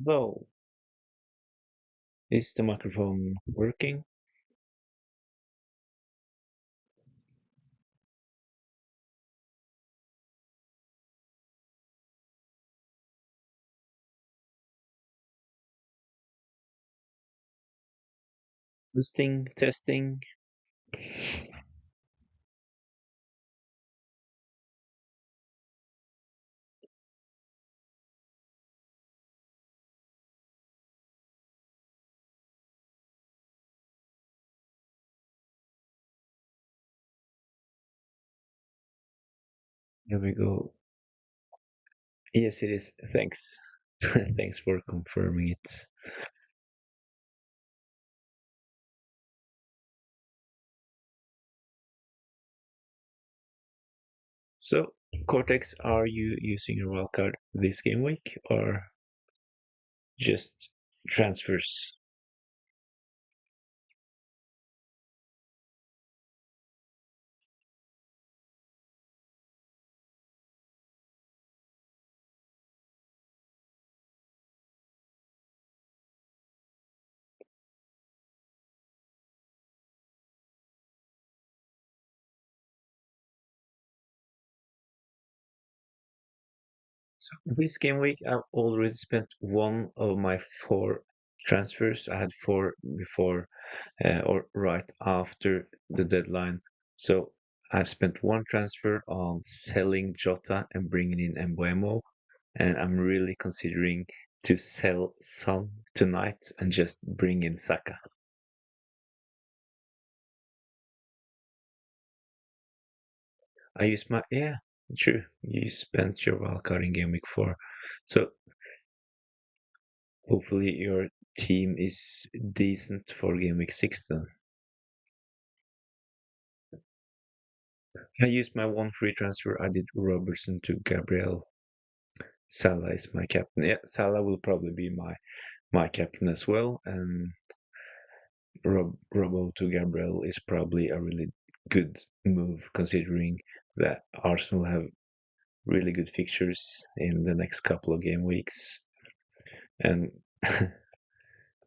Well, is the microphone working? Testing, testing. Here we go. Yes, it is. Thanks. Thanks for confirming it. So, Cortex, are you using your wildcard this game week or just transfers? So this game week, I've already spent one of my four transfers. I had four before or right after the deadline. So I've spent one transfer on selling Jota and bringing in Embuemo, and I'm really considering to sell Son tonight and just bring in Saka. I use my true. You spent your wildcard in game week 4, so hopefully your team is decent for game week 6 then. I used my one free transfer. I did Robertson to Gabriel. Salah is my captain. Yeah, Salah will probably be my captain as well. And Robo to Gabriel is probably a really good move considering that Arsenal have really good fixtures in the next couple of game weeks. And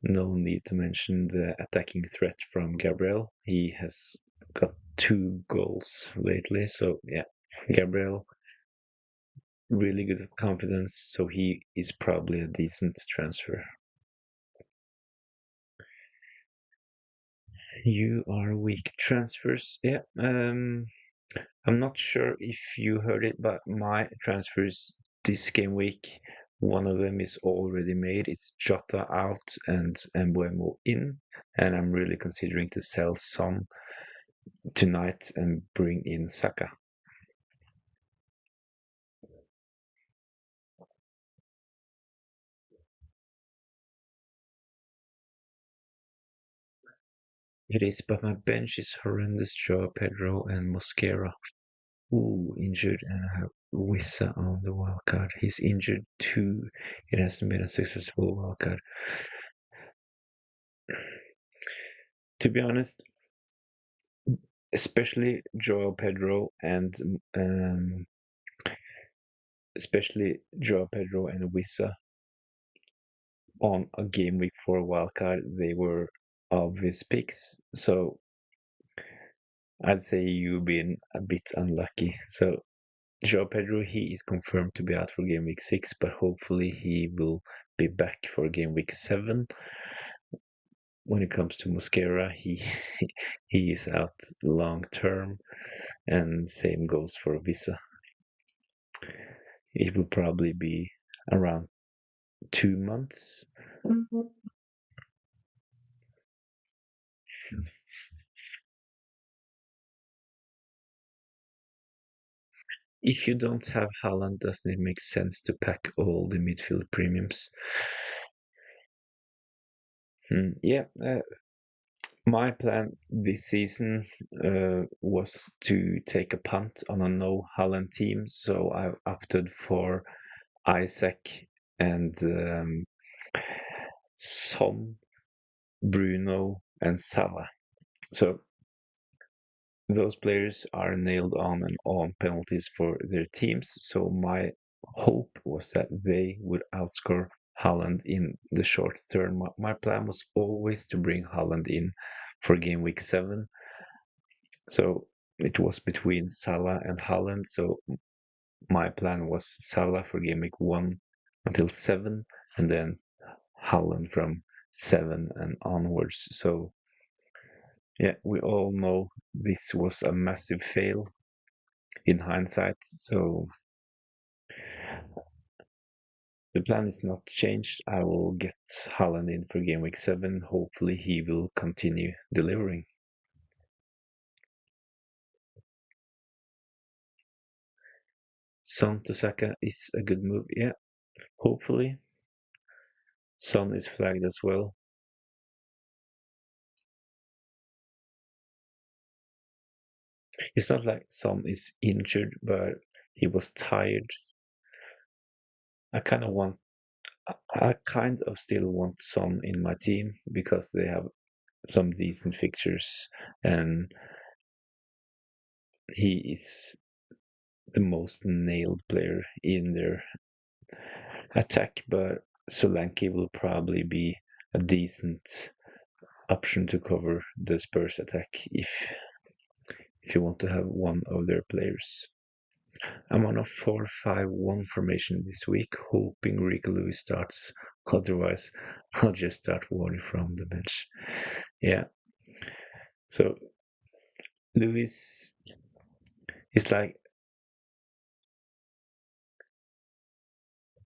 no need to mention the attacking threat from Gabriel. He has got 2 goals lately. So, yeah, Gabriel, really good confidence. So, he is probably a decent transfer. You are weak transfers. Yeah. I'm not sure if you heard it, but my transfers this game week, one of them is already made. It's Jota out and Mbuemo in, and I'm really considering to sell some tonight and bring in Saka. It is, but my bench is horrendous. Joao Pedro and Mosquera. Ooh, injured, and I have Wissa on the wild card. He's injured too. It hasn't been a successful wild card. To be honest, especially Joao Pedro and um, especially Joao Pedro and Wissa on a game week for a wild card, they were obvious picks. So I'd say you've been a bit unlucky. So Joao Pedro, he is confirmed to be out for game week 6, but hopefully he will be back for game week 7. When it comes to Mosquera, he is out long term, and same goes for Visa. It will probably be around 2 months. If you don't have Haaland, doesn't it make sense to pack all the midfield premiums? Yeah, my plan this season was to take a punt on a no Haaland team, so I opted for Isaac and Son, Bruno, and Salah. So those players are nailed on and on penalties for their teams. So my hope was that they would outscore Haaland in the short term. My plan was always to bring Haaland in for game week 7. So it was between Salah and Haaland. So my plan was Salah for game week 1 until 7, and then Haaland from 7 and onwards. So yeah, we all know this was a massive fail in hindsight. So the plan is not changed. I will get Haaland in for game week 7. Hopefully, he will continue delivering. Son to Saka is a good move. Yeah, hopefully. Son is flagged as well. It's not like Son is injured, but he was tired. I kind of want, I kind of still want Son in my team because they have some decent fixtures, and he is the most nailed player in their attack. But Solanke will probably be a decent option to cover the Spurs attack if you want to have one of their players. I'm on a 4-5-1 formation this week, hoping Rico Lewis starts. Otherwise, I'll just start Wally from the bench. Yeah. So Lewis is like,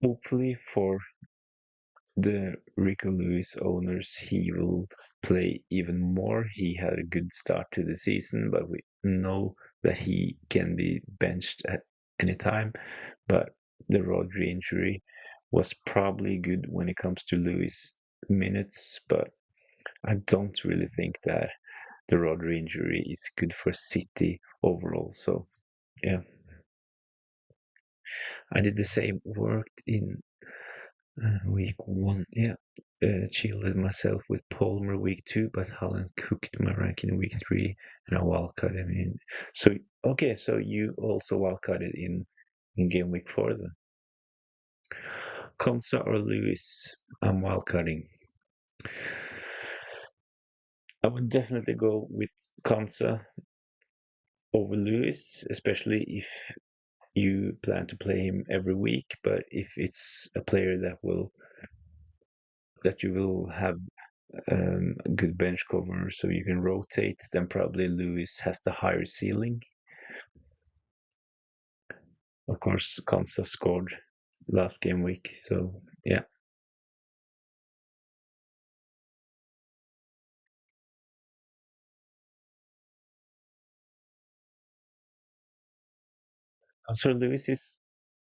hopefully for the Rico Lewis owners, he will play even more. He had a good start to the season, but we know that he can be benched at any time. But the Rodri injury was probably good when it comes to Lewis minutes, but I don't really think that the Rodri injury is good for City overall. So yeah, I did the same, worked in week 1. Yeah, chilled myself with Palmer week 2, but Holland cooked my rank in week 3, and I wildcarded him in. So okay, so you also wildcarded in game week 4 then. Konsa or Lewis? I'm wildcarding. I would definitely go with Konsa over Lewis, especially if you plan to play him every week. But if it's a player that you will have a good bench cover so you can rotate, then probably Lewis has the higher ceiling. Of course, Konsa scored last game week, so yeah. So Lewis is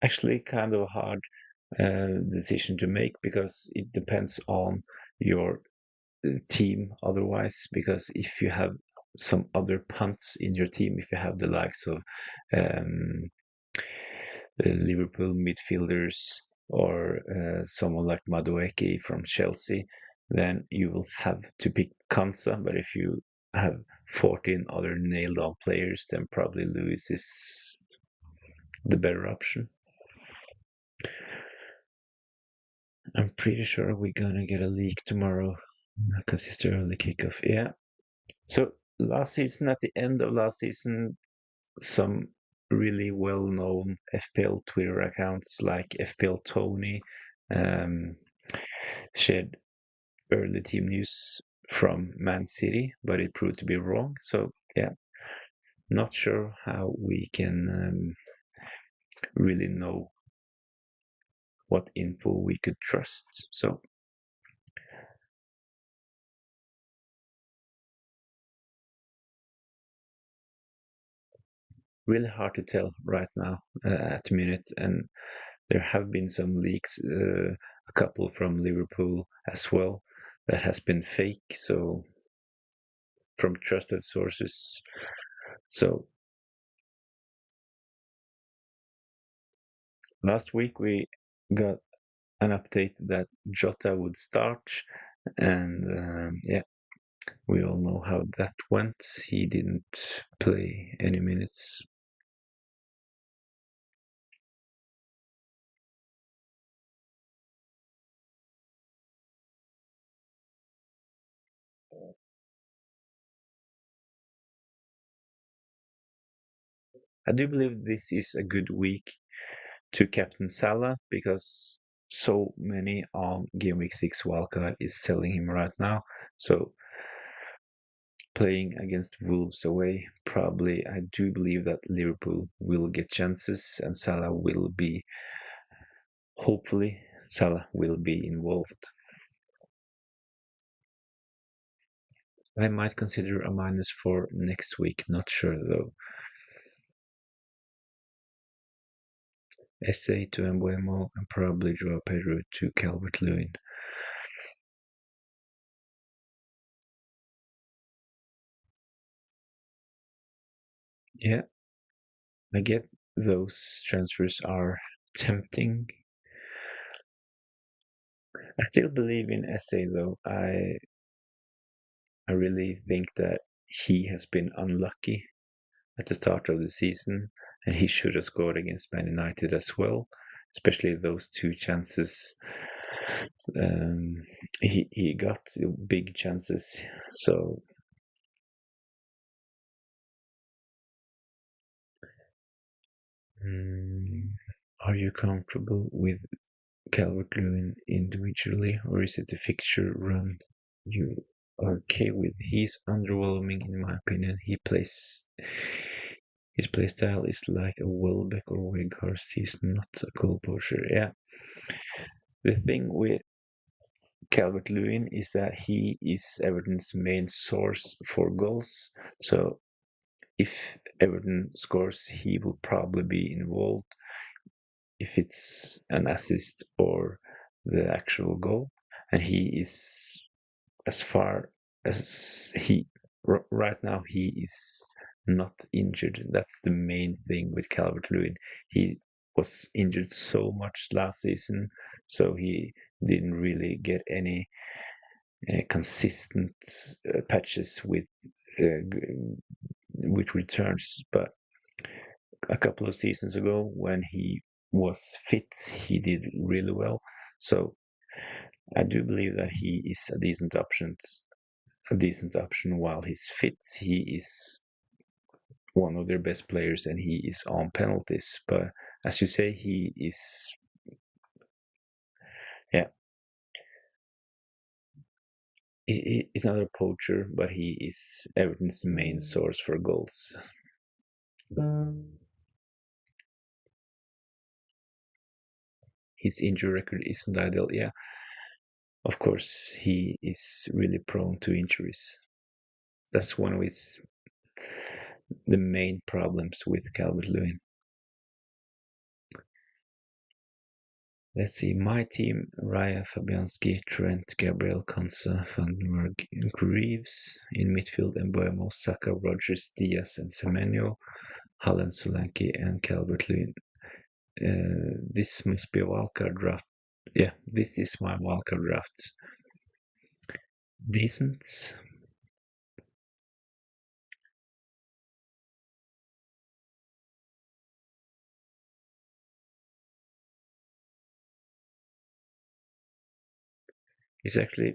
actually kind of a hard decision to make because it depends on your team otherwise. Because if you have some other punts in your team, if you have the likes of um, the Liverpool midfielders or someone like Madueke from Chelsea, then you will have to pick Kansa. But if you have 14 other nailed on players, then probably Lewis is the better option. I'm pretty sure we're gonna get a leak tomorrow because it's the early kickoff. Yeah. So last season, at the end of last season, some really well-known FPL Twitter accounts like FPL Tony um, shared early team news from Man City, but it proved to be wrong. So yeah, not sure how we can really know what info we could trust. So really hard to tell right now at the minute, and there have been some leaks, a couple from Liverpool as well, that has been fake. So from trusted sources. So last week we got an update that Jota would start, and yeah, we all know how that went. He didn't play any minutes. I do believe this is a good week to captain Salah because so many on game week 6 wildcard is selling him right now. So playing against Wolves away, probably I do believe that Liverpool will get chances and Salah will be, hopefully, Salah will be involved. I might consider a minus for next week, not sure though. SA to Embuemo and probably Joao Pedro to Calvert-Lewin. Yeah, I get those transfers are tempting. I still believe in SA though. I really think that he has been unlucky at the start of the season, and he should have scored against Man United as well, especially those two chances. He got big chances, so are you comfortable with Calvert-Lewin individually, or is it the fixture run you are okay with? He's underwhelming in my opinion. His play style is like a Welbeck or Weghorst. He's not a goal poacher. Yeah. The thing with Calvert-Lewin is that he is Everton's main source for goals. So if Everton scores, he will probably be involved if it's an assist or the actual goal. And he is, as far as right now, he is not injured. That's the main thing with Calvert-Lewin. He was injured so much last season, so he didn't really get any consistent patches uh, with returns. But a couple of seasons ago, when he was fit, he did really well. So I do believe that he is a decent option while he's fit. He is one of their best players and he is on penalties. But as you say, he is, yeah, he's not a poacher, but he is Everton's main source for goals. His injury record isn't ideal. Yeah, of course, he is really prone to injuries. That's one of the main problems with Calvert-Lewin. Let's see, my team: Raya, Fabianski, Trent, Gabriel, Konsa, Vandenberg, Greaves. In midfield, Mbuemo, Saka, Rogers, Diaz, and Semenyo. Holland, Solanke, and Calvert-Lewin. This must be a wildcard draft. Yeah, this is my wildcard draft. Decent. It's actually,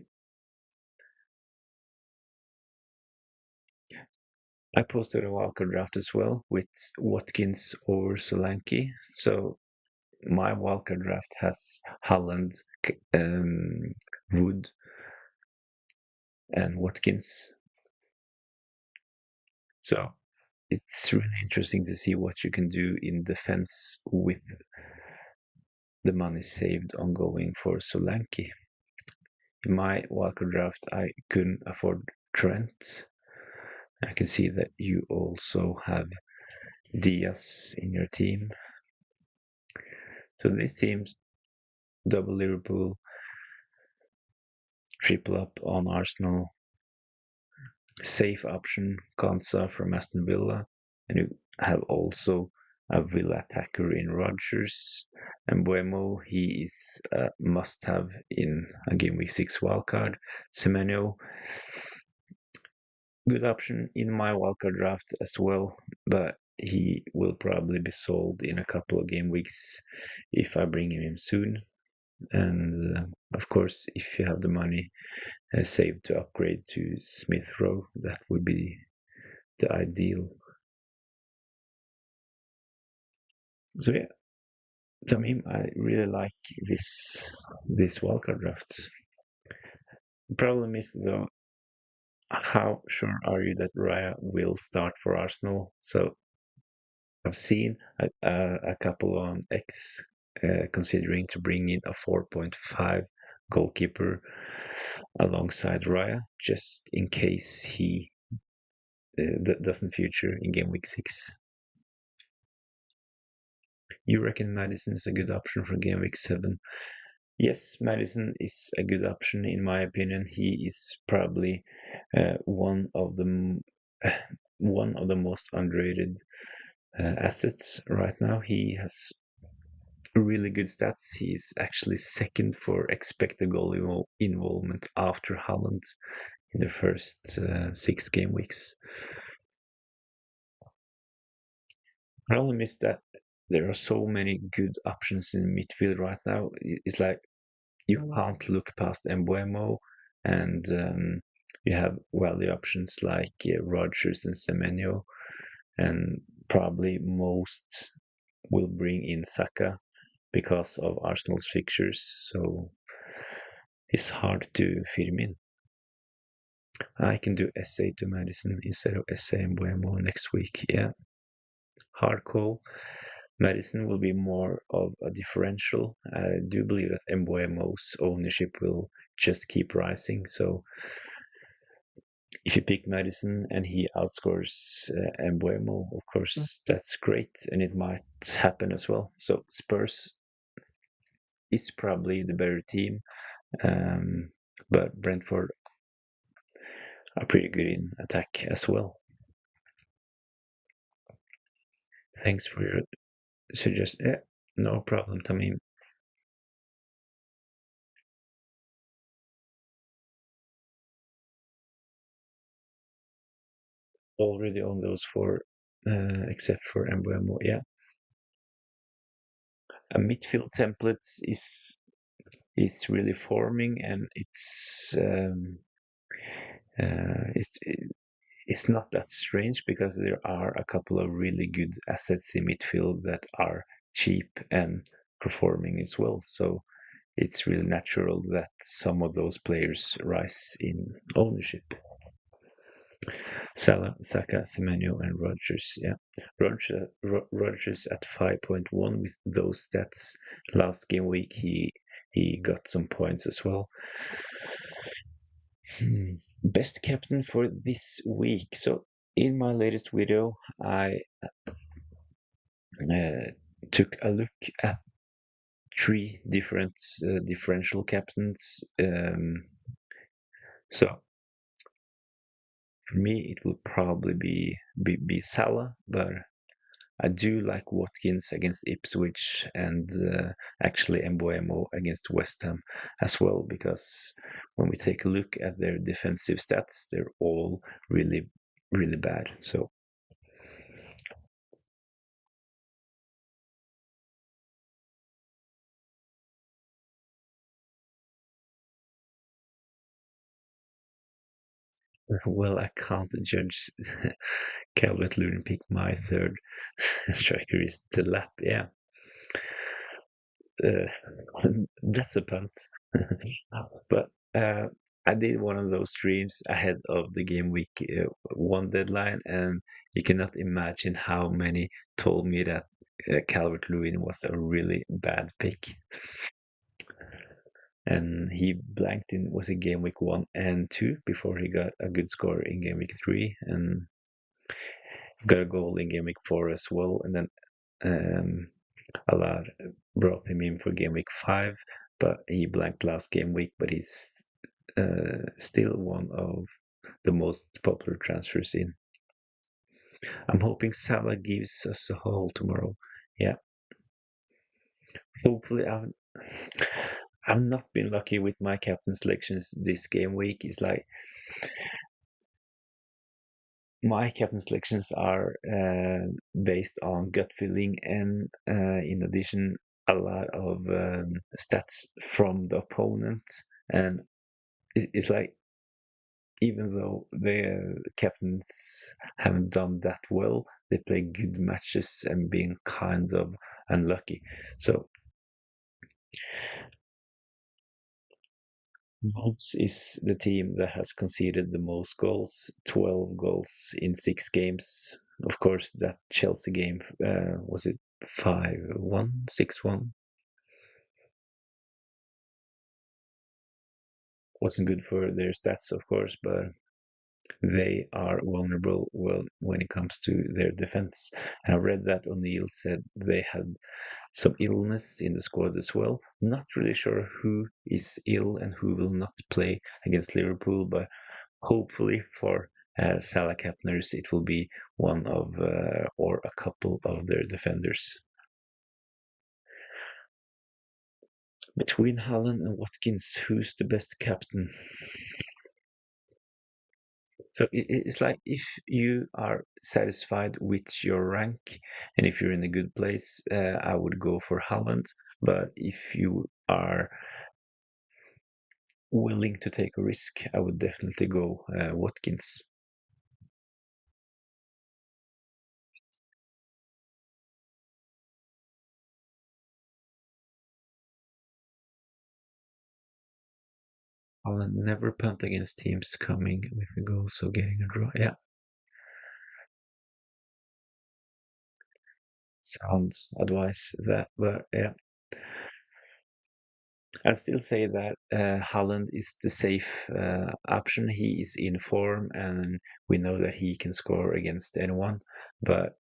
I posted a wildcard draft as well with Watkins over Solanke. So my wildcard draft has Holland, Wood, and Watkins. So it's really interesting to see what you can do in defense with the money saved on going for Solanke. In my wildcard draft, I couldn't afford Trent. I can see that you also have Diaz in your team. So these teams, double Liverpool, triple up on Arsenal, safe option Konsa from Aston Villa, and you have also a Villa attacker in Rodgers. And Buemo, he is a must-have in a game week 6 wildcard. Semenyo, good option in my wildcard draft as well, but he will probably be sold in a couple of game weeks if I bring him in soon. And of course, if you have the money saved to upgrade to Smith Rowe, that would be the ideal So yeah, Tamim, I really like this wildcard draft. The problem is though, how sure are you that Raya will start for Arsenal? So I've seen a couple on X considering to bring in a 4.5 goalkeeper alongside Raya, just in case he doesn't feature in game week 6. You reckon Madison is a good option for game week 7? Yes, Madison is a good option in my opinion. He is probably one of the most underrated assets right now. He has really good stats. He's actually second for expected goal involvement after Holland in the first 6 game weeks. Problem is that there are so many good options in midfield right now. It's like you can't look past Embuemo, and you have the options like Rodgers and Semenyo, and probably most will bring in Saka because of Arsenal's fixtures. So it's hard to fit him in. I can do SA to Madison instead of SA and Buemo next week. Yeah, hard call. Madison will be more of a differential. I do believe that Mbuemo's ownership will just keep rising. So if you pick Madison and he outscores Mbuemo, of course, that's great. And it might happen as well. So Spurs is probably the better team. But Brentford are pretty good in attack as well. Thanks for your suggestion. Yeah, no problem, Tamim. Already on those four, except for Embuemo. Yeah, a midfield template is really forming, and it's it's not that strange because there are a couple of really good assets in midfield that are cheap and performing as well. So it's really natural that some of those players rise in ownership. Salah, Saka, Semenyo, and Rodgers. Yeah, Rodgers at 5.1 with those stats. Last game week, he got some points as well. Best captain for this week. So in my latest video, I took a look at 3 different differential captains. So for me, it will probably be Salah, but I do like Watkins against Ipswich and actually Mbuemo against West Ham as well, because when we take a look at their defensive stats, they're all really, really bad. So, well, I can't judge Calvert-Lewin pick my third striker is the lap. Yeah, uh, that's a punt. But I did one of those streams ahead of the game week 1 deadline, and you cannot imagine how many told me that Calvert Lewin was a really bad pick. And he blanked in was in game week 1 and 2 before he got a good score in game week 3, and got a goal in game week 4 as well. And then Allard brought him in for game week 5, but he blanked last game week. But he's still one of the most popular transfers in. I'm hoping Salah gives us a haul tomorrow. Yeah, hopefully I've not been lucky with my captain selections this game week. It's like my captain selections are based on gut feeling, and in addition, a lot of stats from the opponent. And it's like even though the captains haven't done that well, they play good matches and being kind of unlucky. So Wolves is the team that has conceded the most goals, 12 goals in 6 games. Of course, that Chelsea game, was it 5-1, 6-1? Wasn't good for their stats, of course, but they are vulnerable when it comes to their defense. And I read that O'Neill said they had some illness in the squad as well. Not really sure who is ill and who will not play against Liverpool, but hopefully for Salah captainers, it will be one of or a couple of their defenders. Between Haaland and Watkins, who's the best captain? So it's like if you are satisfied with your rank and if you're in a good place, I would go for Haaland. But if you are willing to take a risk, I would definitely go Watkins. Haaland never punt against teams coming with a goal, so getting a draw. Yeah, sound advice that, but yeah, I still say that Haaland is the safe option. He is in form, and we know that he can score against anyone. But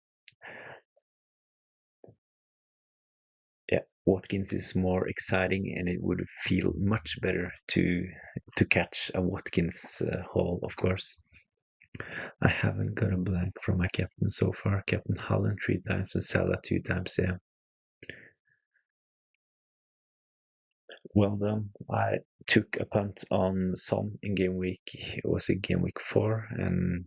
yeah, Watkins is more exciting, and it would feel much better to catch a Watkins haul, of course. I haven't got a blank from my captain so far. Captain Haaland 3 times and Salah 2 times. Yeah, well done. I took a punt on Son in game week. It was in game week 4, and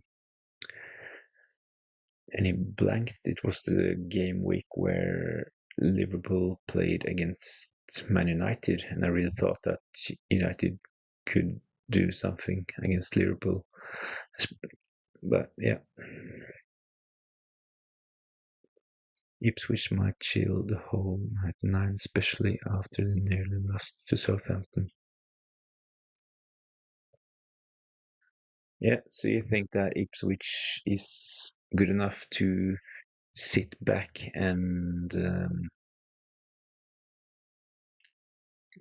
he blanked. It was the game week where Liverpool played against Man United, and I really thought that United could do something against Liverpool. But yeah, Ipswich might chill the whole night 9, especially after they nearly lost to Southampton. Yeah, so you think that Ipswich is good enough to sit back and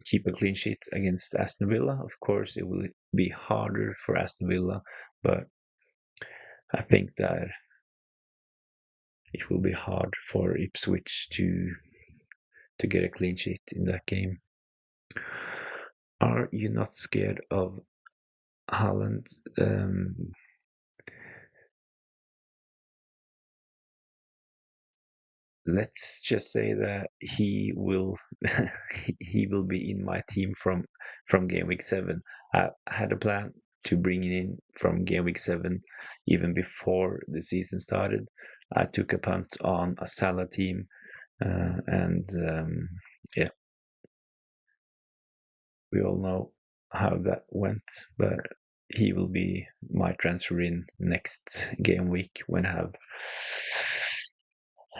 keep a clean sheet against Aston Villa? Of course, it will be harder for Aston Villa, but I think that it will be hard for Ipswich to get a clean sheet in that game. Are you not scared of Haaland? Let's just say that he will he will be in my team from game week 7. I had a plan to bring him in from game week 7 even before the season started. I took a punt on a Salah team, and yeah, we all know how that went. But he will be my transfer in next game week when I have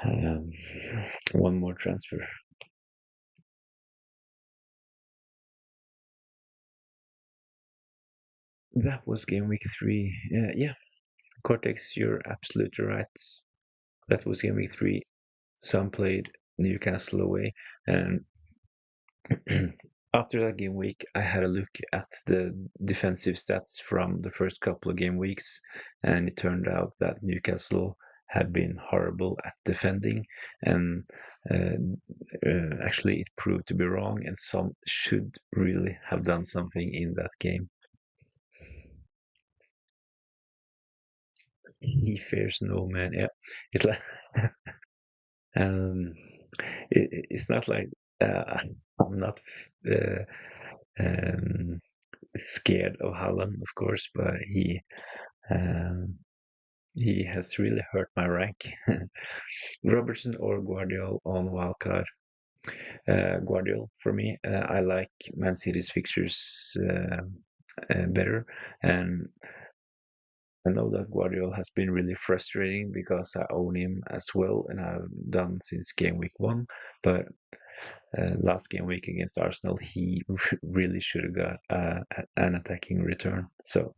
um, one more transfer. That was game week 3. Yeah, Cortex, you're absolutely right. That was game week 3. Some played Newcastle away, and after that game week, I had a look at the defensive stats from the first couple of game weeks, and it turned out that Newcastle had been horrible at defending, and uh, actually it proved to be wrong, and some should really have done something in that game. He fears no man. Yeah, it's like um, it's not like I'm not uh, um, scared of Haaland, of course, but um, he has really hurt my rank. Robertson or Guardiola on wildcard. Guardiola for me. I like Man City's fixtures better, and I know that Guardiola has been really frustrating because I own him as well, and I've done since game week one. But last game week against Arsenal, he really should have got an attacking return. So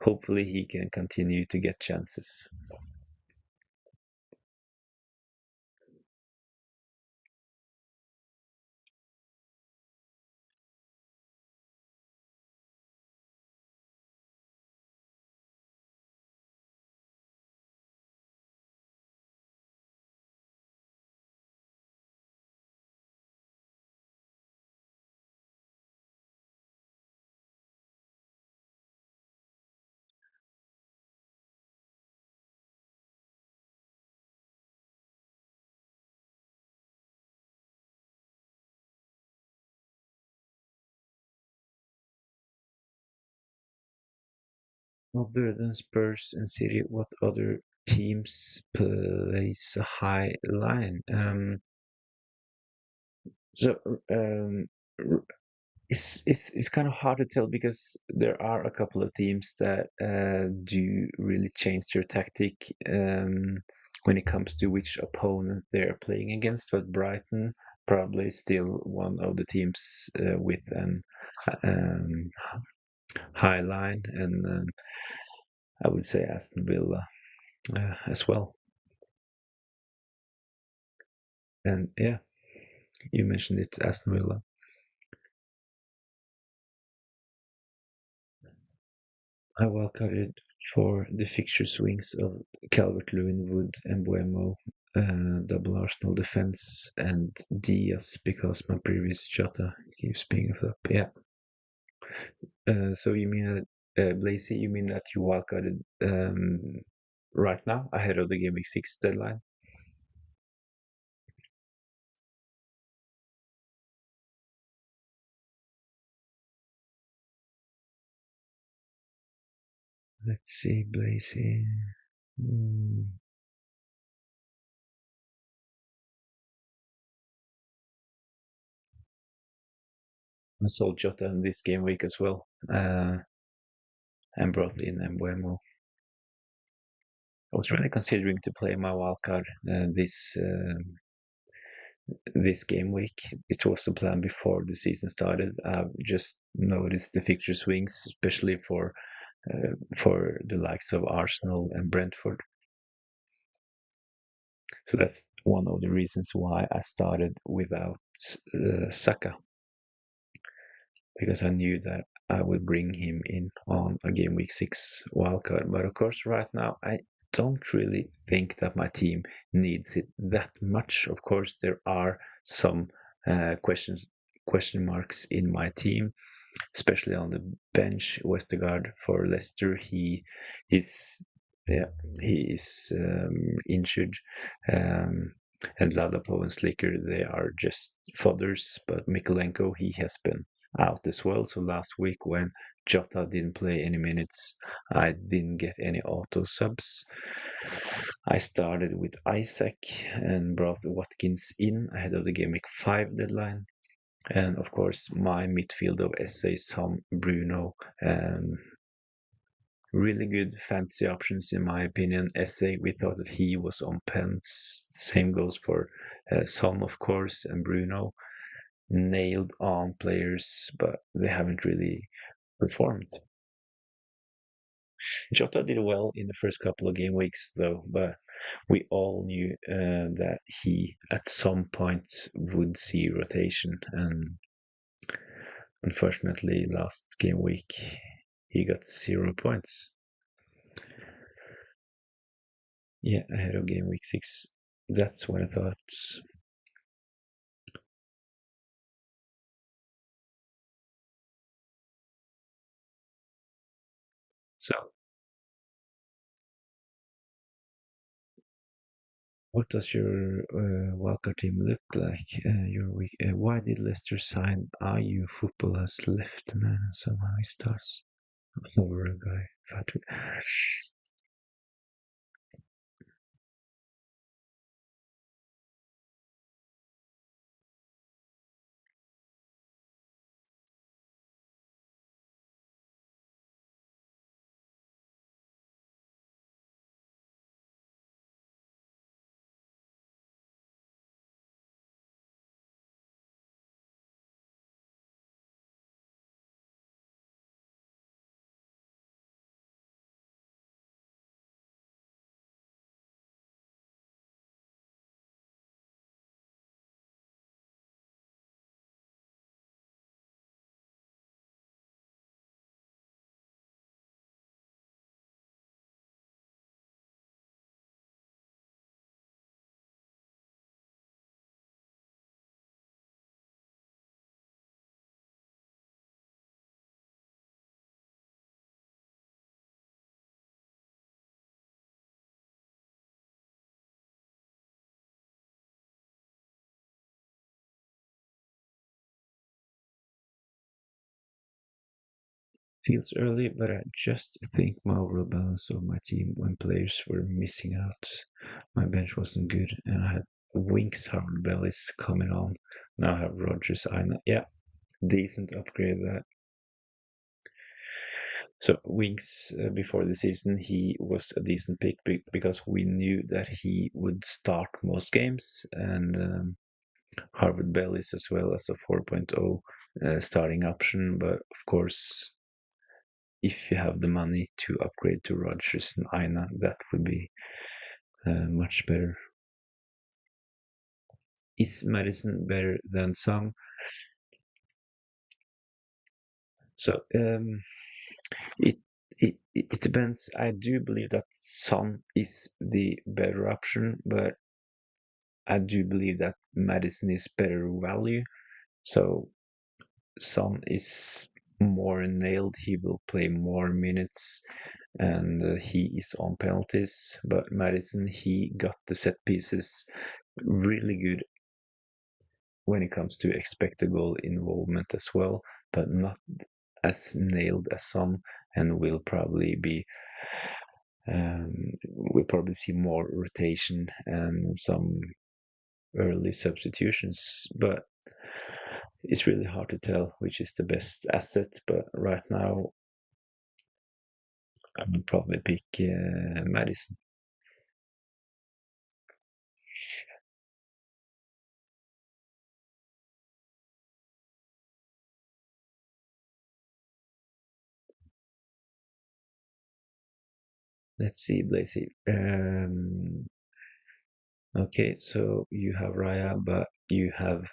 hopefully he can continue to get chances. Other than Spurs and City, what other teams place a high line? So um, it's kind of hard to tell because there are a couple of teams that do really change their tactic when it comes to which opponent they're playing against. But Brighton probably still one of the teams with an um, high line, and I would say Aston Villa as well. And yeah, you mentioned it, Aston Villa. I wildcarded for the fixture swings of Calvert-Lewin, Wood, and Buemo, double Arsenal defense, and Diaz because my previous Jota keeps being a flop. Yeah. So you mean Blazy, you mean that you wildcarded right now ahead of the Game Week 6 deadline? Let's see, Blazy. Hmm. I sold Jota in this game week as well, and brought in Mbuemo. I was really considering to play my wildcard this game week. It was the plan before the season started. I've just noticed the fixture swings, especially for the likes of Arsenal and Brentford. So that's one of the reasons why I started without Saka, because I knew that I would bring him in on a game week 6 wildcard. But of course, right now, I don't really think that my team needs it that much. Of course, there are some question marks in my team, especially on the bench. Westergaard for Leicester, is yeah, he is injured, um, and Ladapo and Slicker, they are just fodders. But Mikolenko, he has been out as well. So last week when Jota didn't play any minutes, I didn't get any auto subs. I started with Isaac and brought Watkins in ahead of the Game Week 5 deadline. And of course, my midfield of SA, Son, Bruno, really good fantasy options in my opinion. SA, we thought that he was on pens. Same goes for Son, of course, and Bruno. Nailed on players, but they haven't really performed. Jota did well in the first couple of game weeks, though, but we all knew that he at some point would see rotation, and unfortunately, last game week he got 0 points. Yeah, ahead of game week 6. That's what I thought. So, what does your wildcard team look like? Your week. Why did Leicester sign IU? Football has left, man. Somehow he starts over a guy. Feels early, but I just think my overall balance of my team when players were missing out. My bench wasn't good, and I had Winks, Howard Bellis coming on. Now I have Rogers, Aina. Yeah, decent upgrade that. So Winks, before the season, he was a decent pick because we knew that he would start most games, and Harvard Bellis as well as a 4.0 starting option. But of course, if you have the money to upgrade to Rogers and Aina, that would be much better. Is Madison better than Song? So it, it depends. I do believe that Son is the better option, but I do believe that Madison is better value. So Son is more nailed. He will play more minutes and he is on penalties. But Madison, he got the set pieces really good when it comes to expected goal involvement as well, but not as nailed as some, and will probably be we'll probably see more rotation and some early substitutions, but it's really hard to tell which is the best asset. But right now, I would probably pick Madison. Let's see, Blazy. Okay, so you have Raya, but you have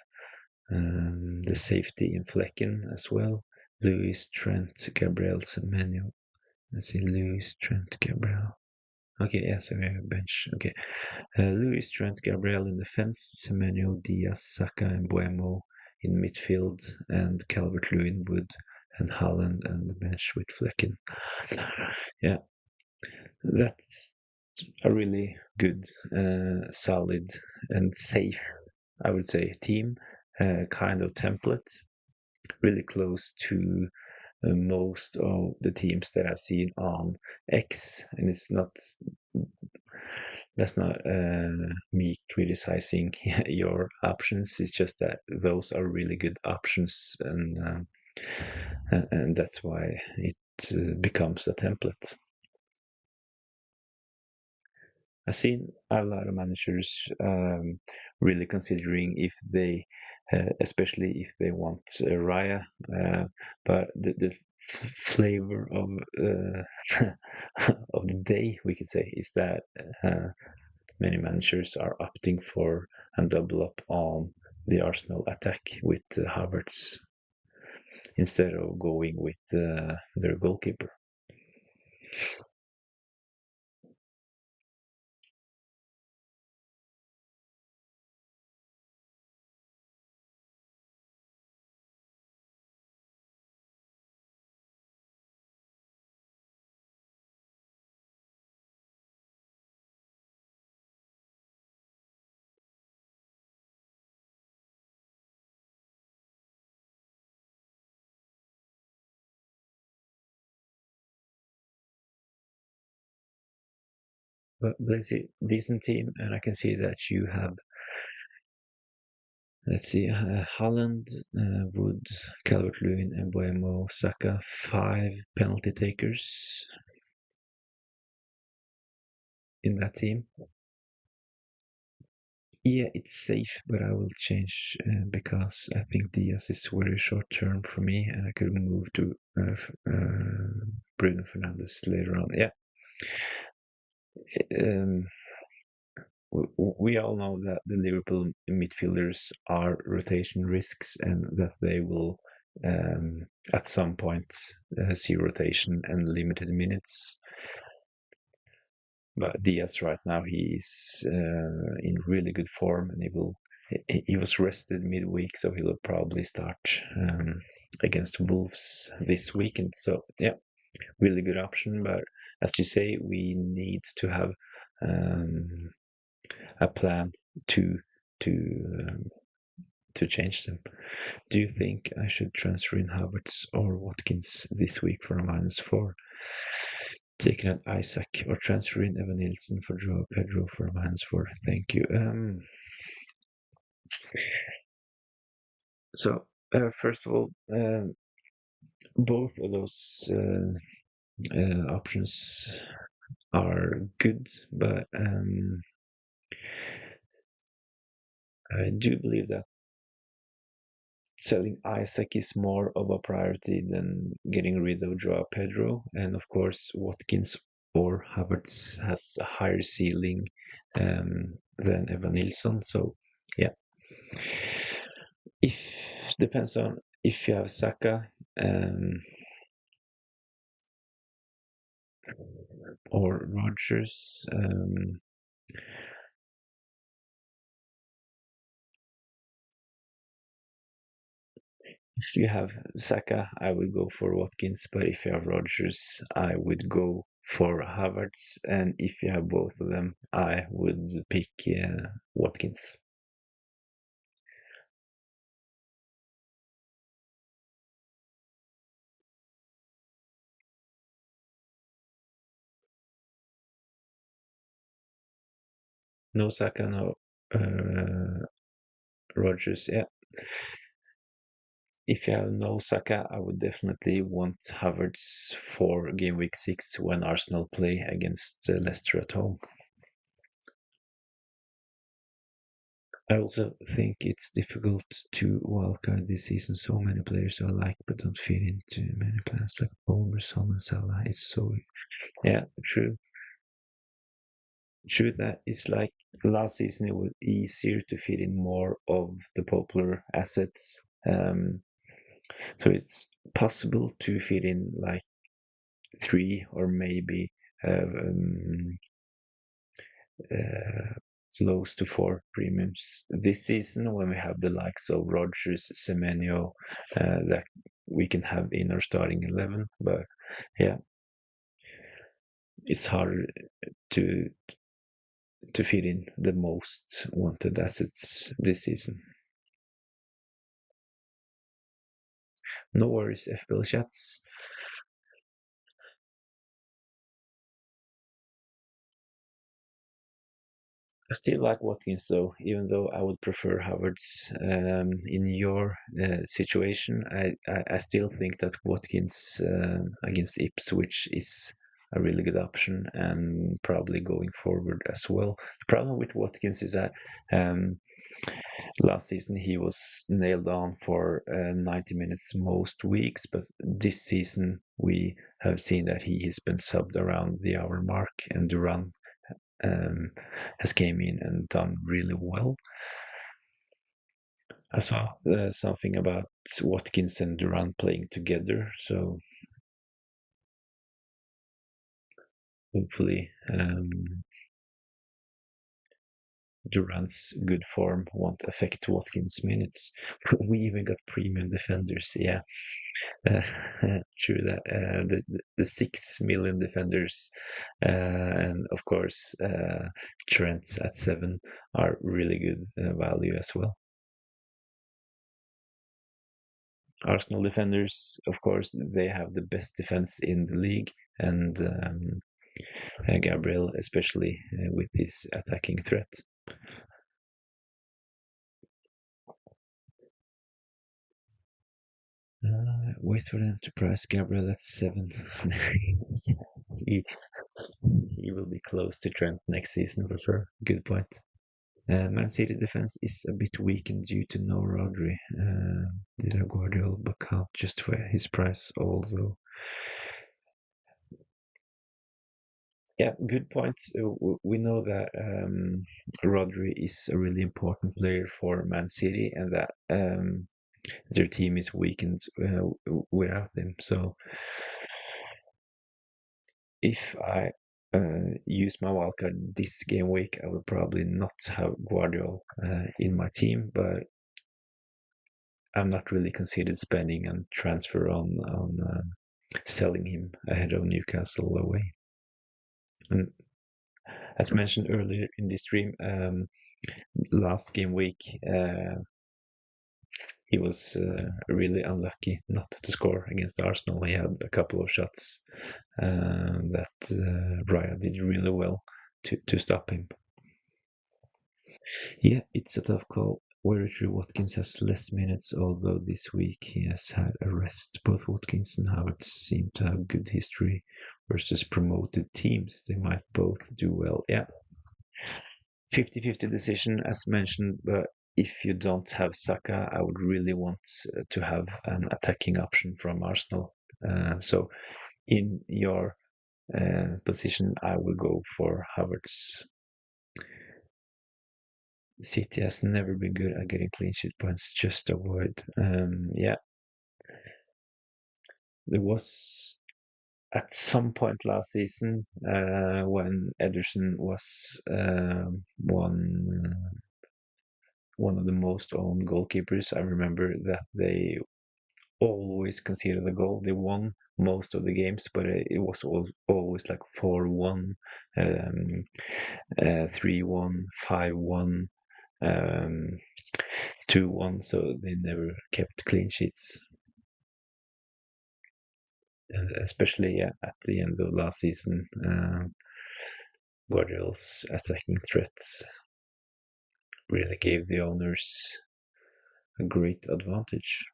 the safety in Flecken as well. Lewis, Trent, Gabriel, Semenyo. Let's see, Lewis, Trent, Gabriel. Okay, yeah, so we have bench. Okay. Lewis, Trent, Gabriel in defense, Semenyo, Diaz, Saka, and Buemo in midfield, and Calvert-Lewin, Wood, and Haaland, and the bench with Flecken. Yeah, that's a really good, solid, and safe, I would say, team. Kind of template, really close to most of the teams that I've seen on X, and it's not that's not me criticizing your options. It's just that those are really good options, and that's why it becomes a template. I've seen a lot of managers really considering if they, especially if they want Raya, but the flavor of of the day, we could say, is that many managers are opting for and double up on the Arsenal attack with Havertz instead of going with their goalkeeper. But let's see, decent team, and I can see that you have, let's see, Holland, Wood, Calvert-Lewin, and Buemo, Saka, 5 penalty takers in that team. Yeah, it's safe, but I will change because I think Diaz is very short term for me, and I could move to Bruno Fernandes later on. Yeah, um, we all know that the Liverpool midfielders are rotation risks, and that they will at some point see rotation and limited minutes. But Diaz right now he's in really good form, and he was rested midweek, so he'll probably start against Wolves this weekend. So yeah, really good option. But as you say, we need to have um, a plan to to um, to change them. Do you think I should transfer in Havertz or Watkins this week for a -4? Taking out Isaac or transfer in Evan Nilsson for Joao Pedro for a -4? Thank you. So first of all, both of those options are good, but I do believe that selling Isaac is more of a priority than getting rid of Joao Pedro. And of course, Watkins or Havertz has a higher ceiling than Evan Nilsson. So, yeah. If depends on if you have Saka or Rogers. If you have Saka, I would go for Watkins, but if you have Rogers, I would go for Havertz, and if you have both of them, I would pick Watkins. No Saka, no Rogers. Yeah, if you have no Saka, I would definitely want Havertz for game week 6 when Arsenal play against Leicester at home. I also think it's difficult to wildcard this season. So many players I like but don't fit into many plans like Palmer, Son, and Salah. It's so yeah, true. True that it's like last season it was easier to fit in more of the popular assets. So it's possible to fit in like three or maybe close to four premiums this season when we have the likes of Rogers, Semenyo that we can have in our starting 11. But yeah, it's hard to fit in the most wanted assets this season. No worries, FBL chats. I still like Watkins though, even though I would prefer Havertz. In your situation, I still think that Watkins against Ipswich is a really good option and probably going forward as well. The problem with Watkins is that last season he was nailed on for 90 minutes most weeks, but this season we have seen that he has been subbed around the hour mark, and Duran has came in and done really well. I saw something about Watkins and Duran playing together, so hopefully Duran's good form won't affect Watkins' minutes. We even got premium defenders, yeah. Uh, true that the 6 million defenders and of course Trent at 7 are really good value as well. Arsenal defenders, of course, they have the best defense in the league, and Gabriel, especially with his attacking threat. Wait for them to price Gabriel at 7. he, he will be close to Trent next season for sure. Good point. Man City defense is a bit weakened due to no Rodri. Did a Guardiola but can't justify his price, although. Yeah, good point. We know that Rodri is a really important player for Man City, and that their team is weakened without him. So if I use my wildcard this game week, I would probably not have Guardiola in my team, but I'm not really considered spending and transfer on selling him ahead of Newcastle away. And as mentioned earlier in this stream, last game week, he was really unlucky not to score against Arsenal. He had a couple of shots that Raya did really well to stop him. Yeah, it's a tough call. Very true. Watkins has less minutes, although this week he has had a rest. Both Watkins and Havertz seem to have good history versus promoted teams. They might both do well. Yeah, 50-50 decision, as mentioned, but if you don't have Saka, I would really want to have an attacking option from Arsenal. So in your position, I will go for Havertz. City has never been good at getting clean sheet points. Just avoid. Yeah, there was at some point last season when Ederson was one of the most owned goalkeepers. I remember that they always conceded a goal. They won most of the games, but it was always like 4-1, 3-1, 5-1, um, 2-1. So they never kept clean sheets. Especially at the end of last season, Guardiola's attacking threat really gave the owners a great advantage.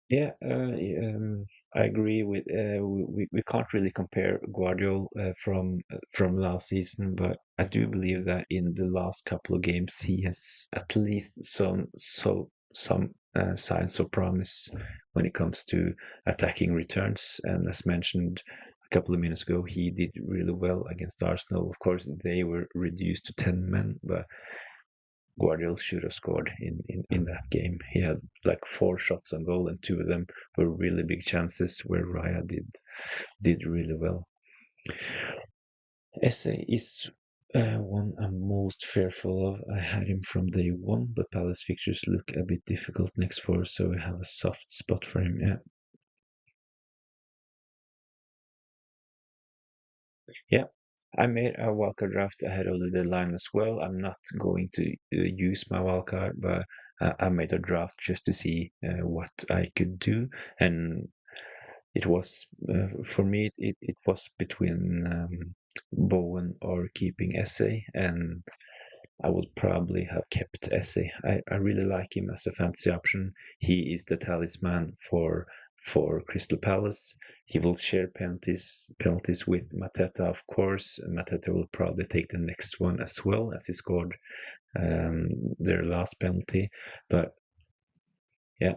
Yeah, I agree with we can't really compare Guardiola from last season, but I do believe that in the last couple of games he has at least some signs of promise when it comes to attacking returns. And as mentioned a couple of minutes ago, he did really well against Arsenal. Of course, they were reduced to 10 men, but Guardiola should have scored in that game. He had like 4 shots on goal, and 2 of them were really big chances where Raya did really well. SA is one I'm most fearful of. I had him from day one, but Palace fixtures look a bit difficult next 4, so I have a soft spot for him. Yeah, yeah. I made a wildcard draft ahead of the deadline as well. I'm not going to use my wildcard, but I made a draft just to see what I could do, and it was for me. It was between Bowen or keeping Essay, and I would probably have kept Essay. I really like him as a fantasy option. He is the talisman for Crystal Palace. He will share penalties with Mateta, of course. Mateta will probably take the next one as well, as he scored their last penalty. But yeah,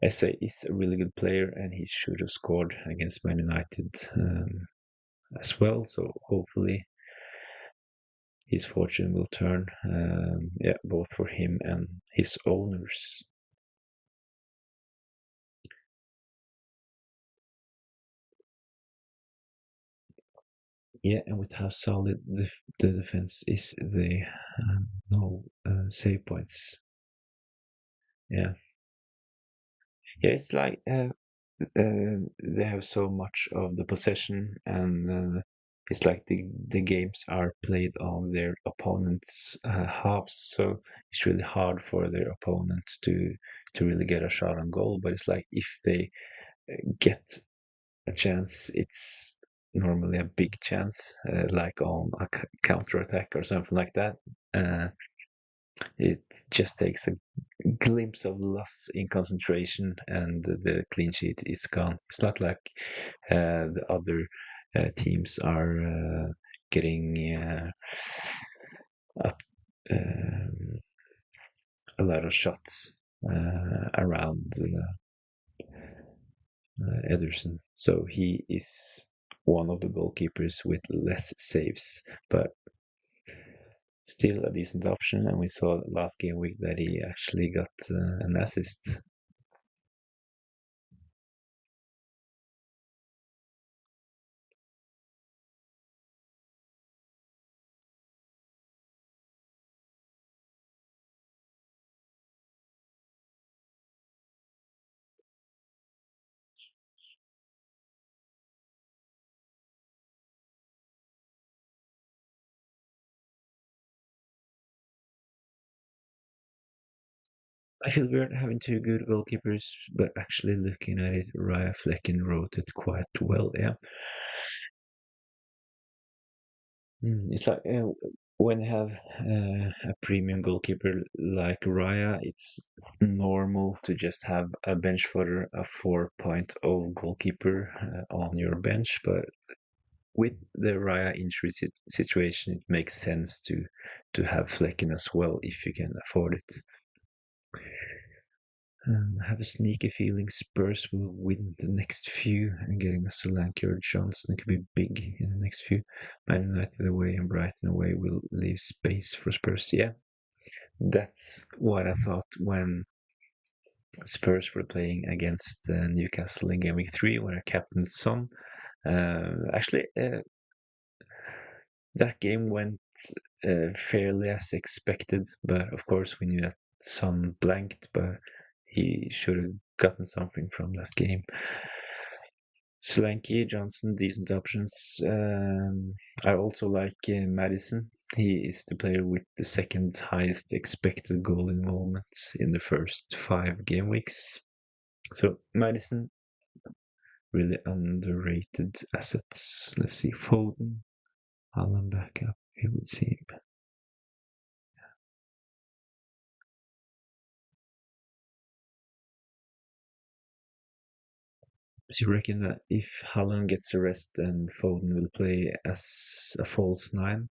Esse is a really good player, and he should have scored against Man United as well. So hopefully his fortune will turn. Yeah, both for him and his owners. Yeah, and with how solid the defense is, they no save points. Yeah, yeah, it's like they have so much of the possession, and it's like the games are played on their opponent's halves, so it's really hard for their opponent to really get a shot on goal. But it's like if they get a chance, it's normally a big chance, like on a counter attack or something like that. Uh, it just takes a glimpse of loss in concentration, and the clean sheet is gone. It's not like the other teams are getting up a lot of shots around Ederson. So he is one of the goalkeepers with less saves, but still a decent option. And we saw last game week that he actually got an assist. I feel weird having two good goalkeepers, but actually looking at it, Raya Flecken wrote it quite well. Yeah. It's like when you have a premium goalkeeper like Raya, it's normal to just have a bench fodder, a 4.0 goalkeeper on your bench. But with the Raya injury situation, it makes sense to have Flecken as well if you can afford it. I have a sneaky feeling Spurs will win the next few, and getting a Solanke or Johnson could be big in the next few. Man United away and Brighton away will leave space for Spurs. Yeah, that's what I thought when Spurs were playing against Newcastle in game week 3, where I captained Son. Actually, that game went fairly as expected, but of course we knew that Son blanked, but he should have gotten something from that game. Solanke, Johnson, decent options. I also like Madison. He is the player with the second highest expected goal involvement in the first 5 game weeks. So Madison, really underrated assets. Let's see, Foden, Haaland backup. It would seem. So you reckon that if Haaland gets a rest, then Foden will play as a false nine?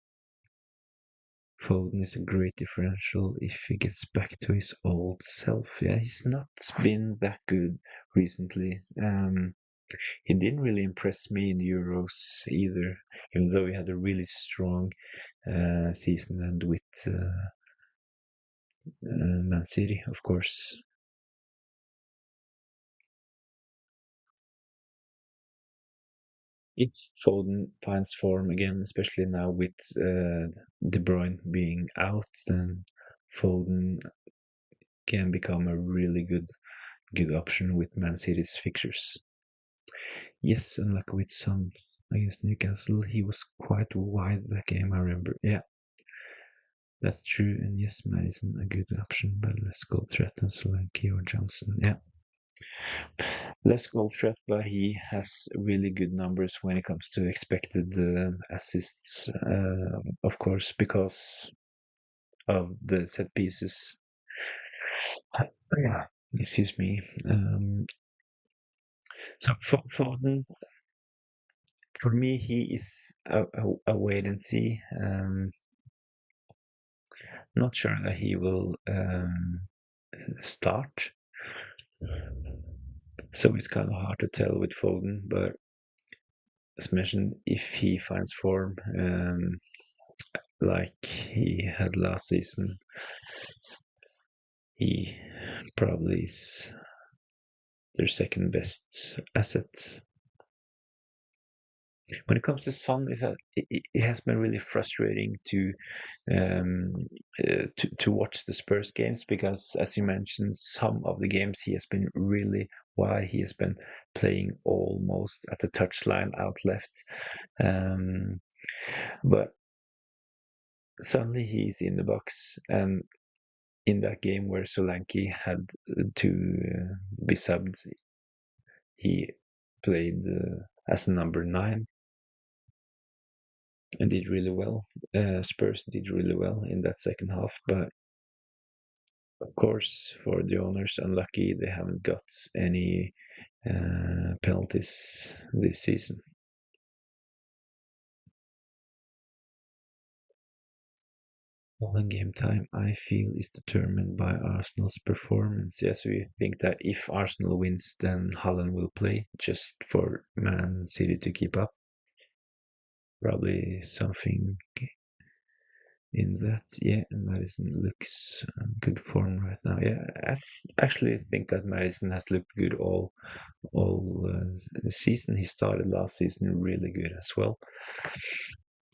Foden is a great differential if he gets back to his old self. Yeah, he's not been that good recently. He didn't really impress me in Euros either, even though he had a really strong season and with Man City, of course. If Foden finds form again, especially now with De Bruyne being out, then Foden can become a really good option with Man City's fixtures. Yes, unlike with Son against Newcastle, he was quite wide that game, I remember. Yeah, that's true. And yes, Madison a good option, but less goal threat than Solanke or Johnson. Yeah, less goal threat, but he has really good numbers when it comes to expected assists, of course, because of the set pieces. Yeah. Excuse me. So Foden, for me, he is a wait and see. Not sure that he will start. So it's kind of hard to tell with Foden, but as mentioned, if he finds form like he had last season, he probably is their second best asset. When it comes to Son, it has been really frustrating um, to watch the Spurs games because, as you mentioned, some of the games he has been really why he has been playing almost at the touchline out left, but suddenly he's in the box, and in that game where Solanke had to be subbed, he played as a number 9 and did really well. Spurs did really well in that second half, but of course, for the owners, unlucky they haven't got any penalties this season. All in game time, I feel, is determined by Arsenal's performance. Yes, we think that if Arsenal wins, then Haaland will play just for Man City to keep up. Probably something in that. Yeah, Madison looks good form right now. Yeah, actually think that Madison has looked good all season. He started last season really good as well.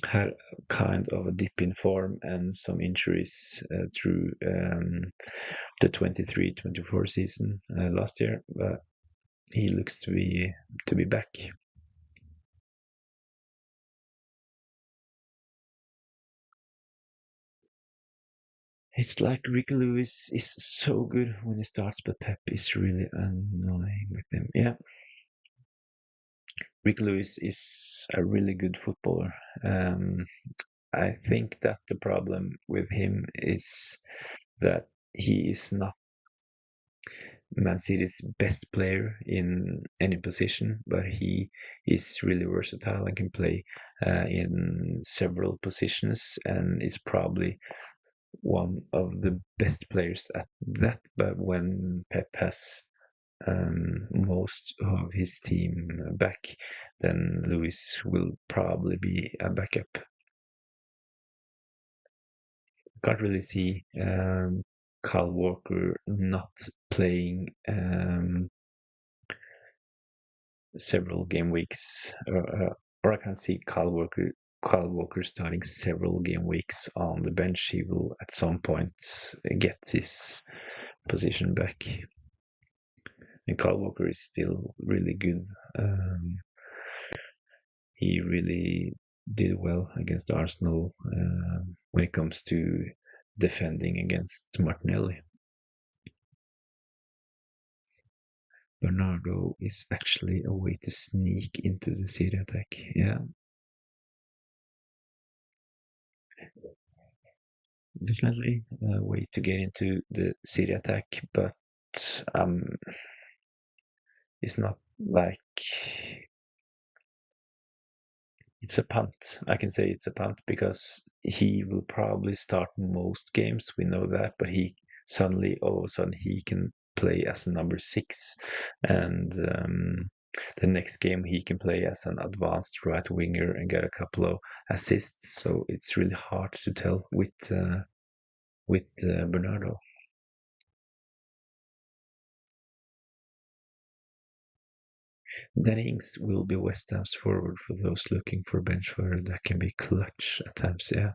Had kind of a dip in form and some injuries through the 23-24 season last year, but he looks to be back. It's like Rick Lewis is so good when he starts, but Pep is really annoying with him. Yeah, Rick Lewis is a really good footballer. Um, I think that the problem with him is that he is not Man City's best player in any position, but he is really versatile and can play in several positions, and is probably one of the best players at that. But when Pep has most of his team back, then Luis will probably be a backup. Can't really see Kyle Walker not playing several game weeks, or I can see Kyle Walker starting several game weeks on the bench. He will at some point get his position back. And Kyle Walker is still really good. Um, he really did well against Arsenal when it comes to defending against Martinelli. Bernardo is actually a way to sneak into the City attack. Yeah, definitely a way to get into the City attack, but um, it's not like it's a punt. I can say it's a punt because he will probably start most games. We know that, but he suddenly, all of a sudden, he can play as a number six, and the next game he can play as an advanced right winger and get a couple of assists. So it's really hard to tell with Bernardo. Danny Ings will be West Ham's forward for those looking for bench fodder that can be clutch at times. Yeah,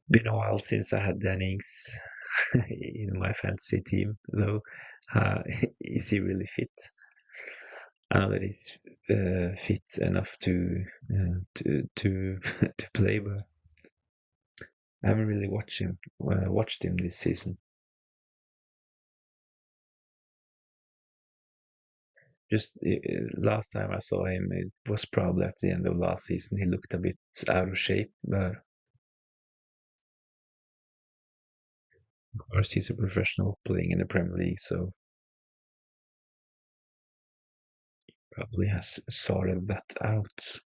been a while since I had Danny Ings in my fantasy team, though. Is he really fit? I know that he's fit enough to to play, but I haven't really watched him this season. Just last time I saw him, it was probably at the end of last season. He looked a bit out of shape, but of course he's a professional playing in the Premier League, so probably has sorted that out.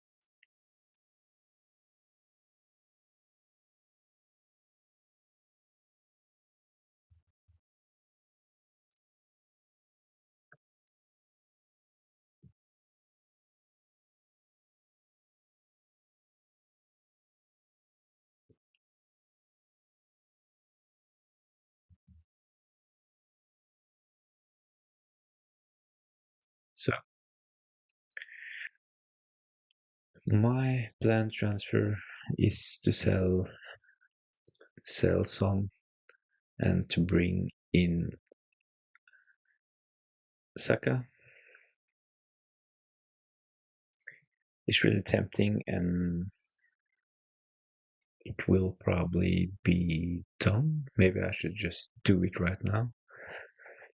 So my planned transfer is to sell some and to bring in Saka. It's really tempting, and it will probably be done. Maybe I should just do it right now.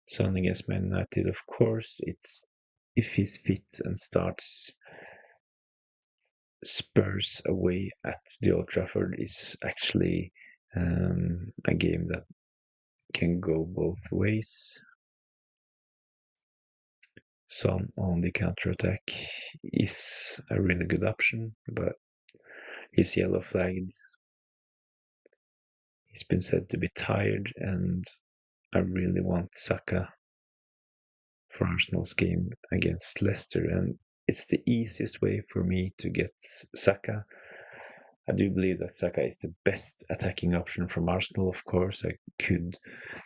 Son against Man United, of course. It's if he's fit and starts Spurs away at the Old Trafford is actually a game that can go both ways. Son on the counter attack is a really good option, but he's yellow flagged. He's been said to be tired, and I really want Saka for Arsenal's game against Leicester, and it's the easiest way for me to get Saka. I do believe that Saka is the best attacking option from Arsenal. Of course, I could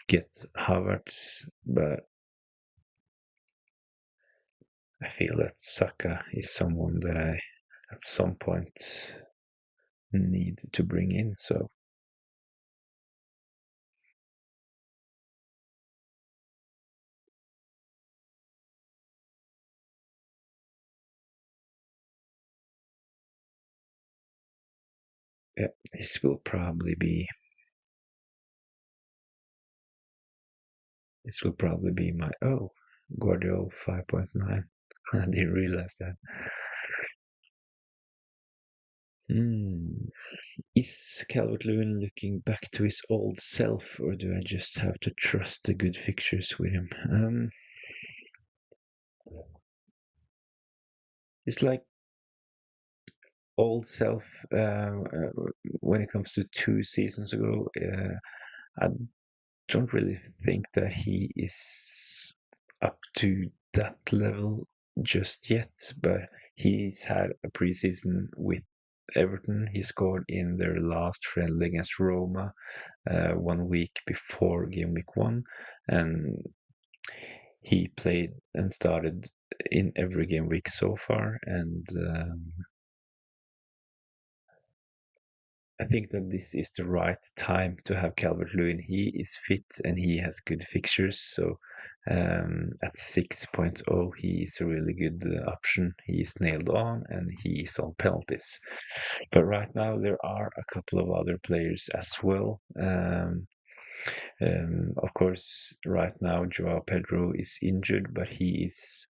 get Havertz, but I feel that Saka is someone that I, at some point, need to bring in. So This will probably be my Guardiola 5.9. I didn't realize that. Hmm. Is Calvert-Lewin looking back to his old self, or do I just have to trust the good fixtures with him? It's like old self when it comes to 2 seasons ago. I don't really think that he is up to that level just yet, but he's had a preseason with Everton. He scored in their last friendly against Roma 1 week before game week 1, and he played and started in every game week so far. And I think that this is the right time to have Calvert-Lewin. He is fit and he has good fixtures. So at 6.0, he is a really good option. He is nailed on and he is on penalties. But right now, there are a couple of other players as well. Of course, right now, Joao Pedro is injured, but he is,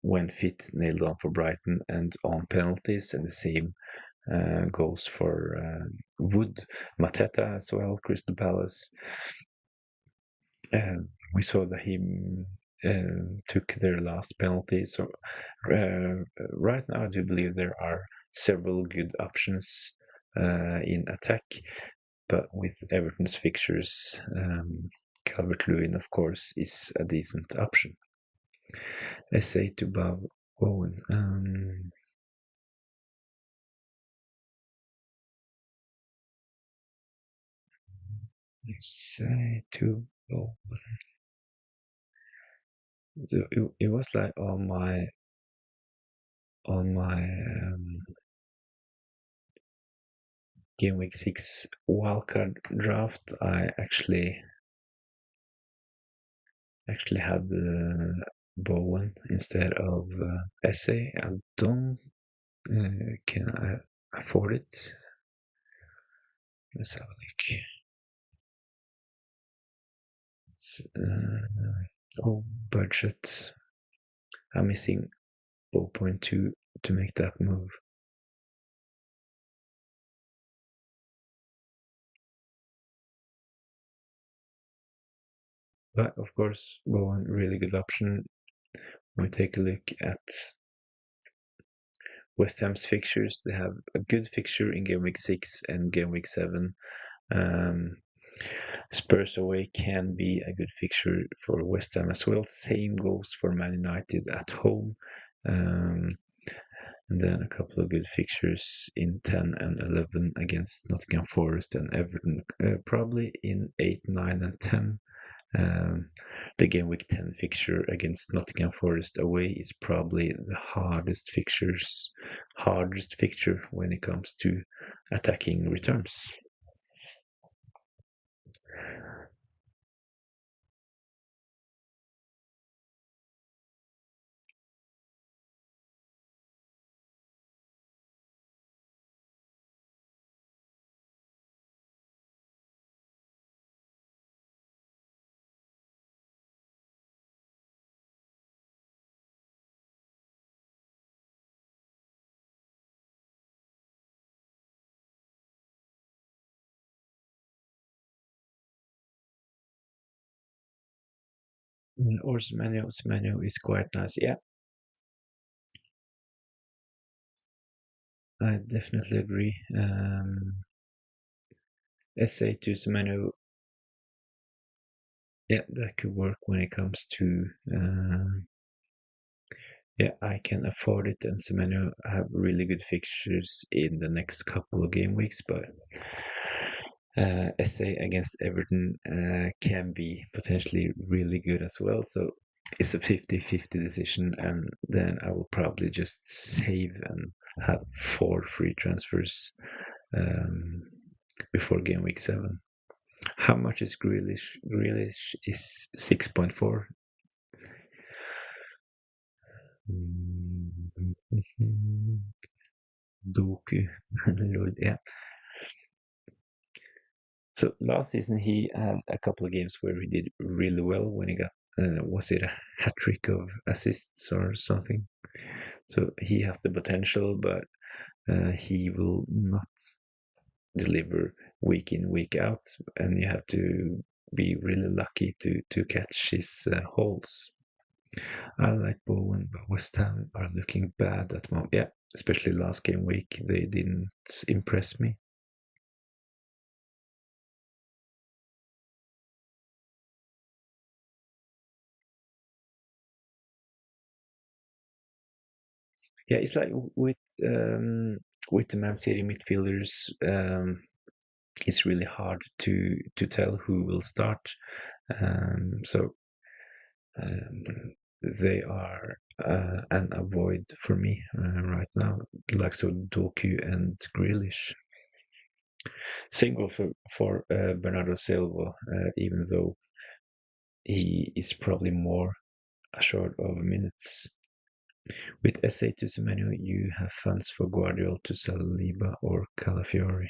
when fit, nailed on for Brighton and on penalties, and the same goes for Wood, Mateta as well, Crystal Palace. We saw that he took their last penalty. So right now, I do believe there are several good options in attack, but with Everton's fixtures, Calvert-Lewin, of course, is a decent option. SA to Bob Owen. SA to Owen. So it was like on my game week 6 wildcard draft. I actually had Bowen instead of SA. I don't can I afford it? Let's have a look. Budget. I'm missing 0.2 to make that move. But of course, Bowen, really good option. When we take a look at West Ham's fixtures, they have a good fixture in game week 6 and game week 7. Um, Spurs away can be a good fixture for West Ham as well. Same goes for Man United at home. Um, and then a couple of good fixtures in 10 and 11 against Nottingham Forest and Everton, probably in 8, 9, and 10. The game week 10 fixture against Nottingham Forest away is probably the hardest fixture when it comes to attacking returns. Or Semenyo is quite nice. Yeah, I definitely agree. SA to Semenyo, yeah, that could work when it comes to. Yeah, I can afford it, and Semenyo have really good fixtures in the next couple of game weeks, but SA against Everton can be potentially really good as well. So it's a 50-50 decision, and then I will probably just save and have 4 free transfers um, before game week 7. How much is Grealish? Grealish is 6.4. Doku. Yeah. So last season he had a couple of games where he did really well when he got was it a hat trick of assists or something? So he has the potential, but he will not deliver week in week out, and you have to be really lucky to catch his holes. I like Bowen, but West Ham are looking bad at the moment. Yeah, especially last game week, they didn't impress me. Yeah, it's like with the Man City midfielders, it's really hard to tell who will start. So um, they are an avoid for me right now, like so Doku and Grealish. Same goes for Bernardo Silva, even though he is probably more short of minutes. With SA to Semenyo, you have funds for Guardiola to sell Liba or Calafiori.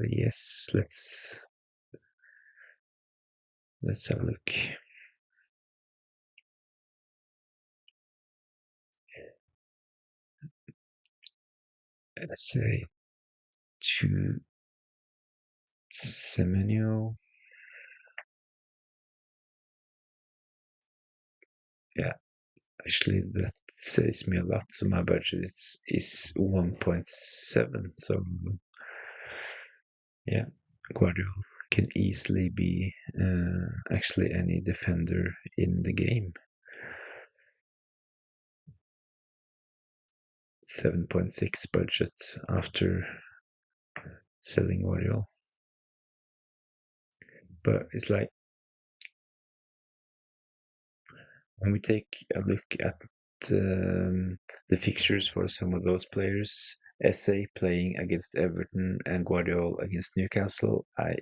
Yes, let's have a look. Let's say to Semenyo. Yeah, actually that saves me a lot. So my budget is 1.7. So yeah, Guardiola can easily be actually any defender in the game. 7.6 budget after selling Guardiola. But it's like when we take a look at the fixtures for some of those players, SA playing against Everton and Guardiola against Newcastle, I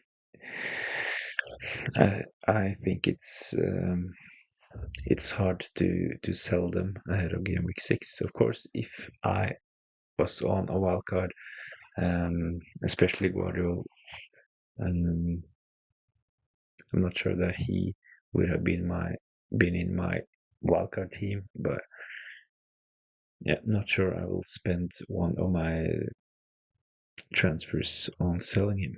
think it's hard to sell them ahead of game week 6. Of course, if I was on a wild card, especially Guardiola, um, I'm not sure that he would have been in my wildcard team, but yeah, not sure I will spend one of my transfers on selling him.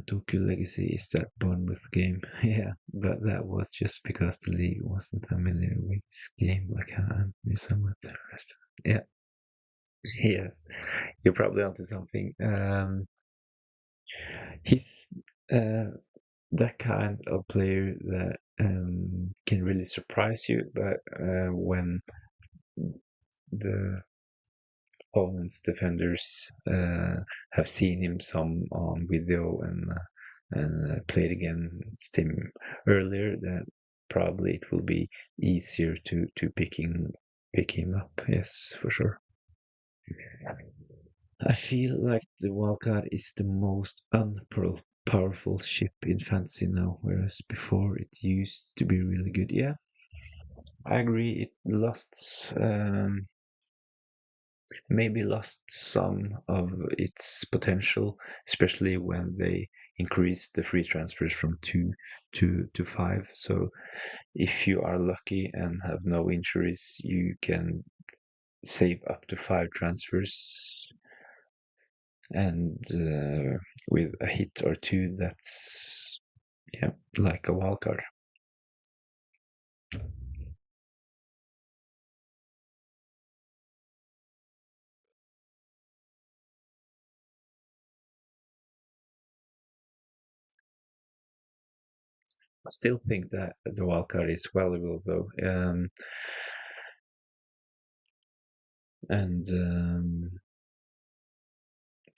Tokyo Legacy is that Bournemouth game. Yeah, but that was just because the league wasn't familiar with this game. Like some of the rest. Yeah, yes, you're probably onto something. He's uh, that kind of player that can really surprise you, but when the opponent's defenders have seen him some on video and played against him earlier, then probably it will be easier to pick him up. Yes, for sure. I feel like the wildcard is the most powerful ship in fantasy now, whereas before it used to be really good. Yeah, I agree. It lost maybe lost some of its potential, especially when they increased the free transfers from two to five. So if you are lucky and have no injuries, you can save up to five transfers. And with a hit or two, that's yeah, like a wild card. I still think that the wild card is valuable though, and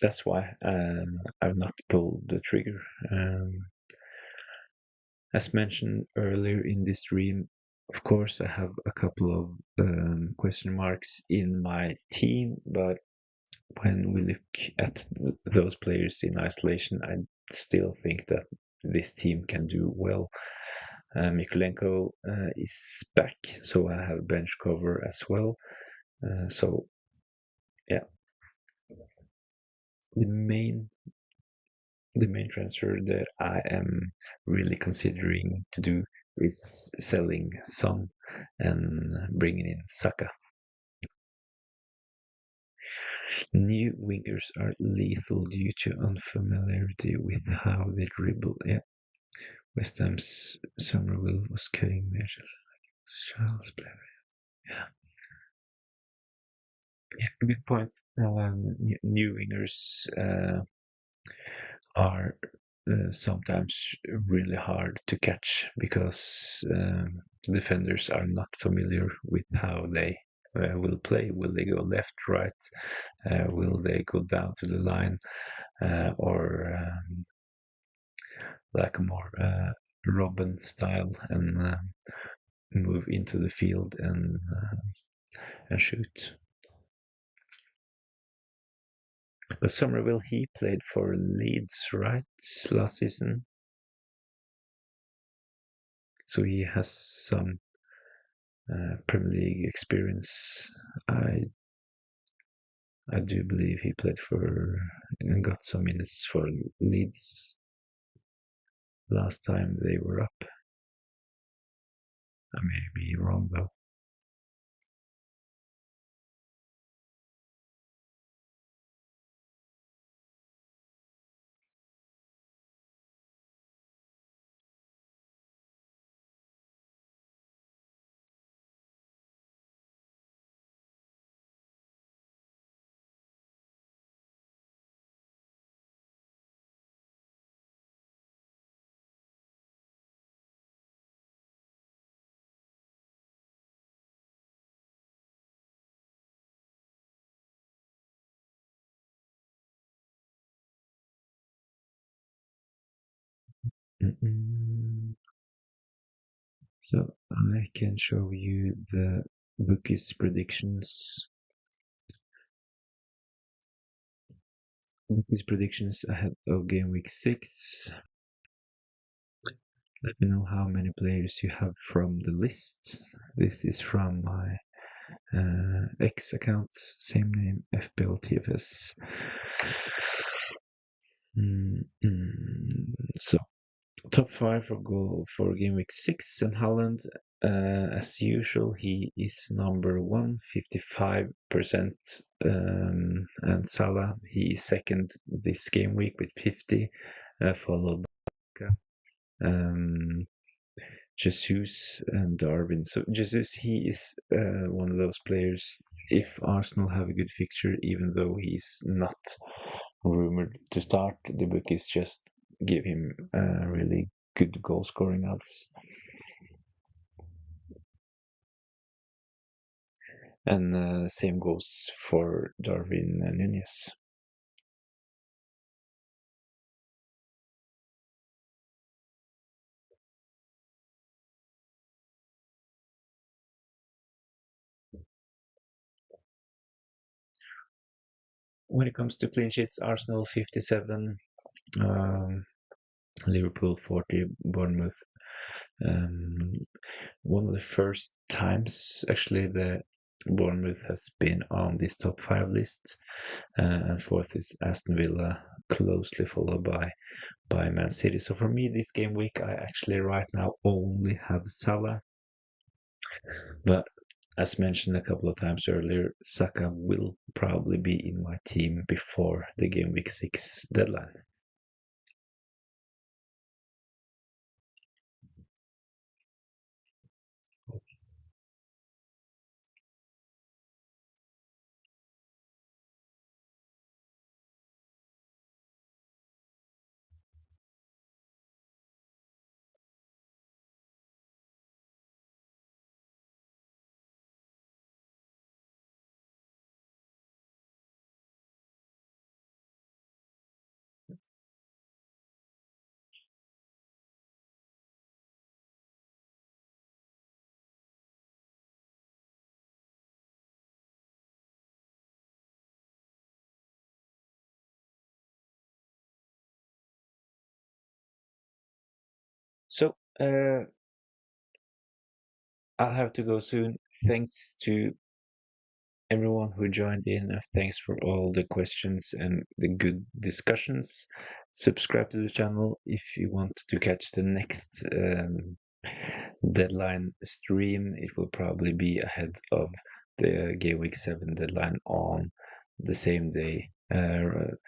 that's why I've not pulled the trigger. As mentioned earlier in this stream, of course, I have a couple of question marks in my team, but when we look at those players in isolation, I still think that this team can do well. Mikulenko is back, so I have bench cover as well. So yeah, the main the main transfer that I am really considering to do is selling Son and bringing in Saka. New wingers are lethal due to unfamiliarity with how they dribble. Yeah, West Ham's Somerville was cutting measures. Charles Blair. Yeah, yeah, good point. New wingers are sometimes really hard to catch because defenders are not familiar with how they will play. Will they go left, right? Will they go down to the line or like a more Robin style and move into the field and shoot? But Somerville, he played for Leeds, right, last season, so he has some Premier League experience. I I do believe he played for and got some minutes for Leeds last time they were up. I may be wrong though. Mm-mm. So I can show you the bookies predictions. Bookies predictions ahead of game week 6. Let me know how many players you have from the list. This is from my X account, same name, FBLTFS. So top five for goal for game week 6, and Haaland, as usual, he is number one, 55%, and Salah, he is second this game week with 50, followed by um, Jesus and Darwin. So Jesus, he is one of those players. If Arsenal have a good fixture, even though he's not rumored to start, the book is just give him really good goal scoring odds. And same goes for Darwin and Nunez. When it comes to clean sheets, Arsenal 57, um, Liverpool 40, Bournemouth. Um, One of the first times, actually, the Bournemouth has been on this top five list, and fourth is Aston Villa, closely followed by Man City. So for me, this game week, I actually right now only have Salah, but as mentioned a couple of times earlier, Saka will probably be in my team before the game week 6 deadline. So I'll have to go soon. Thanks to everyone who joined in. Thanks for all the questions and the good discussions. Subscribe to the channel if you want to catch the next deadline stream. It will probably be ahead of the GW6 deadline on the same day. I'm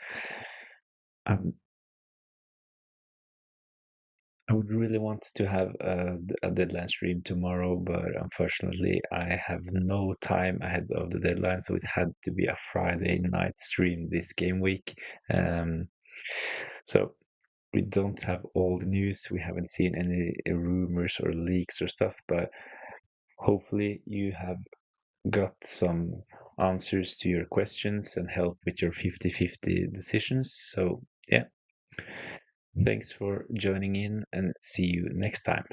I would really want to have a deadline stream tomorrow, but unfortunately, I have no time ahead of the deadline, so it had to be a Friday night stream this game week. Um, so we don't have all the news. We haven't seen any rumors or leaks or stuff, but hopefully, you have got some answers to your questions and help with your 50-50 decisions. So, yeah, thanks for joining in and see you next time.